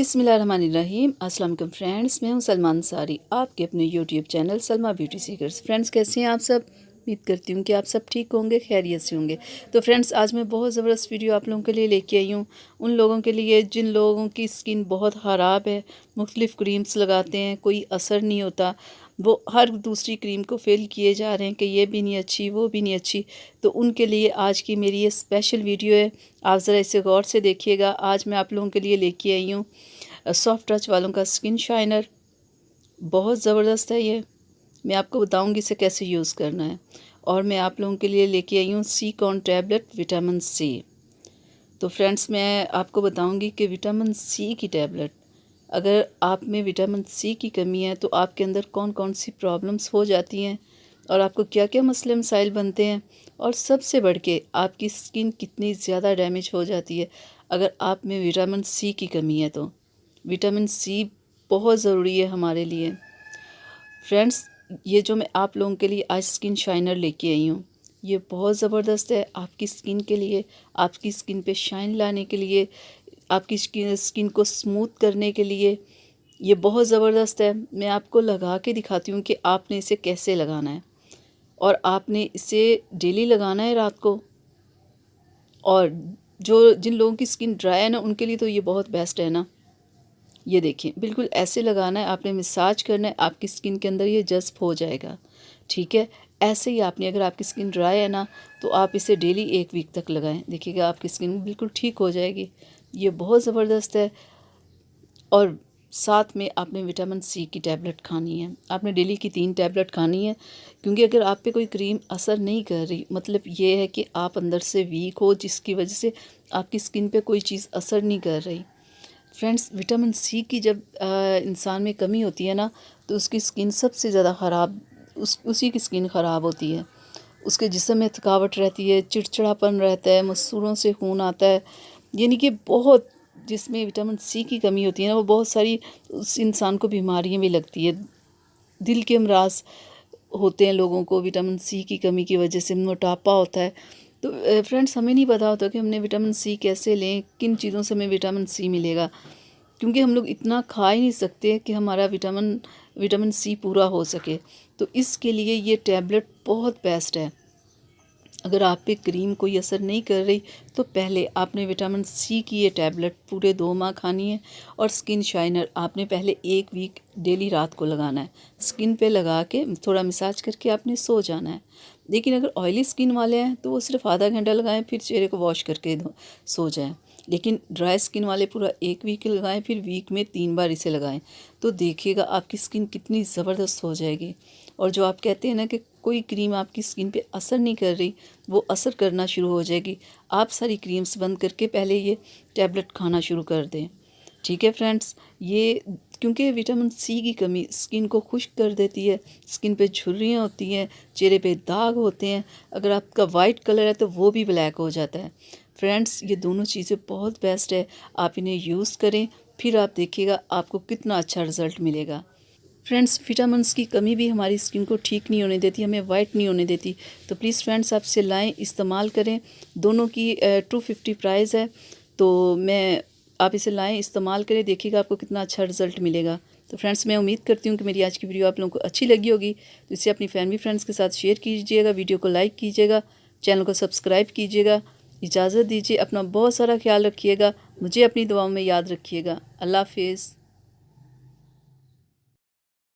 बिस्मिल्लाहिर्रहमानिर्रहीम। अस्सलाम वालेकुम फ्रेंड्स, मैं हूं सलमान सारी, आपके अपने YouTube channel Salma beauty seekers. Friends, कैसे हैं आप सब? उम्मीद करती हूं कि आप सब ठीक होंगे, खैरियत से होंगे। तो फ्रेंड्स, आज मैं बहुत ज़बरदस्त वीडियो आप लोगों के लिए लेके आई हूं। उन लोगों के लिए जिन लोगों की स्किन बहुत ख़राब है, मुख्तलिफ़ क्रीम्स लगाते हैं, कोई असर नहीं होता, वो हर दूसरी क्रीम को फेल किए जा रहे हैं कि ये भी नहीं अच्छी, वो भी नहीं अच्छी। तो उनके लिए आज की मेरी ये स्पेशल वीडियो है। आप ज़रा इसे गौर से देखिएगा। आज मैं आप लोगों के लिए लेके आई हूँ सॉफ्ट टच वालों का स्किन शाइनर। बहुत ज़बरदस्त है ये। मैं आपको बताऊंगी इसे कैसे यूज़ करना है। और मैं आप लोगों के लिए लेके आई हूँ सी कॉन टैबलेट विटामिन सी। तो फ्रेंड्स, मैं आपको बताऊंगी कि विटामिन सी की टैबलेट, अगर आप में विटामिन सी की कमी है तो आपके अंदर कौन कौन सी प्रॉब्लम्स हो जाती हैं और आपको क्या क्या मसले मसाइल बनते हैं, और सबसे बढ़ के आपकी स्किन कितनी ज़्यादा डैमेज हो जाती है अगर आप में विटामिन सी की कमी है। तो विटामिन सी बहुत ज़रूरी है हमारे लिए। फ्रेंड्स, ये जो मैं आप लोगों के लिए आज स्किन शाइनर लेके आई हूँ, ये बहुत ज़बरदस्त है आपकी स्किन के लिए, आपकी स्किन पे शाइन लाने के लिए, आपकी स्किन को स्मूथ करने के लिए। ये बहुत ज़बरदस्त है। मैं आपको लगा के दिखाती हूँ कि आपने इसे कैसे लगाना है, और आपने इसे डेली लगाना है रात को। और जो जिन लोगों की स्किन ड्राई है ना, उनके लिए तो ये बहुत बेस्ट है ना। ये देखिए, बिल्कुल ऐसे लगाना है, आपने मसाज करना है, आपकी स्किन के अंदर ये जज्ब हो जाएगा। ठीक है, ऐसे ही आपने, अगर आपकी स्किन ड्राई है ना, तो आप इसे डेली 1 वीक तक लगाएं, देखिएगा आपकी स्किन बिल्कुल ठीक हो जाएगी। ये बहुत ज़बरदस्त है। और साथ में आपने विटामिन सी की टैबलेट खानी है। आपने डेली की 3 टैबलेट खानी है, क्योंकि अगर आप पे कोई क्रीम असर नहीं कर रही, मतलब ये है कि आप अंदर से वीक हो, जिसकी वजह से आपकी स्किन पे कोई चीज़ असर नहीं कर रही। फ्रेंड्स, विटामिन सी की जब इंसान में कमी होती है ना, तो उसकी स्किन सबसे ज़्यादा ख़राब, उसी की स्किन ख़राब होती है। उसके जिस्म में थकावट रहती है, चिड़चिड़ापन रहता है, मसूड़ों से खून आता है। यानी कि बहुत, जिसमें विटामिन सी की कमी होती है ना, वो बहुत सारी उस इंसान को बीमारियां भी लगती है। दिल के अमराज होते हैं लोगों को विटामिन सी की कमी की वजह से, मोटापा होता है। तो फ्रेंड्स, हमें नहीं पता होता कि हमने विटामिन सी कैसे लें, किन चीज़ों से हमें विटामिन सी मिलेगा, क्योंकि हम लोग इतना खा ही नहीं सकते कि हमारा विटामिन सी पूरा हो सके। तो इसके लिए ये टैबलेट बहुत बेस्ट है। अगर आप पे क्रीम कोई असर नहीं कर रही, तो पहले आपने विटामिन सी की ये टैबलेट पूरे 2 माह खानी है। और स्किन शाइनर आपने पहले 1 वीक डेली रात को लगाना है। स्किन पे लगा के थोड़ा मसाज करके आपने सो जाना है। लेकिन अगर ऑयली स्किन वाले हैं तो वो सिर्फ आधा घंटा लगाएं, फिर चेहरे को वॉश करके सो जाएं। लेकिन ड्राई स्किन वाले पूरा 1 वीक लगाएं, फिर वीक में 3 बार इसे लगाएं। तो देखिएगा आपकी स्किन कितनी ज़बरदस्त हो जाएगी। और जो आप कहते हैं ना कि कोई क्रीम आपकी स्किन पे असर नहीं कर रही, वो असर करना शुरू हो जाएगी। आप सारी क्रीम्स बंद करके पहले ये टैबलेट खाना शुरू कर दें। ठीक है फ्रेंड्स, ये क्योंकि विटामिन सी की कमी स्किन को खुश्क कर देती है, स्किन पे झुर्रियाँ होती हैं, चेहरे पे दाग होते हैं, अगर आपका वाइट कलर है तो वो भी ब्लैक हो जाता है। फ्रेंड्स, ये दोनों चीज़ें बहुत बेस्ट है। आप इन्हें यूज़ करें, फिर आप देखिएगा आपको कितना अच्छा रिज़ल्ट मिलेगा। फ्रेंड्स, विटामिन्स की कमी भी हमारी स्किन को ठीक नहीं होने देती, हमें वाइट नहीं होने देती। तो प्लीज़ फ्रेंड्स, आप इसे लाएँ, इस्तेमाल करें। दोनों की 250 प्राइस है। तो आप इसे लाएँ, इस्तेमाल करें, देखिएगा आपको कितना अच्छा रिज़ल्ट मिलेगा। तो फ्रेंड्स, मैं उम्मीद करती हूँ कि मेरी आज की वीडियो आप लोगों को अच्छी लगी होगी। तो इसे अपनी फैमिली फ्रेंड्स के साथ शेयर कीजिएगा, वीडियो को लाइक कीजिएगा, चैनल को सब्सक्राइब कीजिएगा। इजाज़त दीजिए, अपना बहुत सारा ख्याल रखिएगा, मुझे अपनी दुआओं में याद रखिएगा। अल्लाह हाफिज़।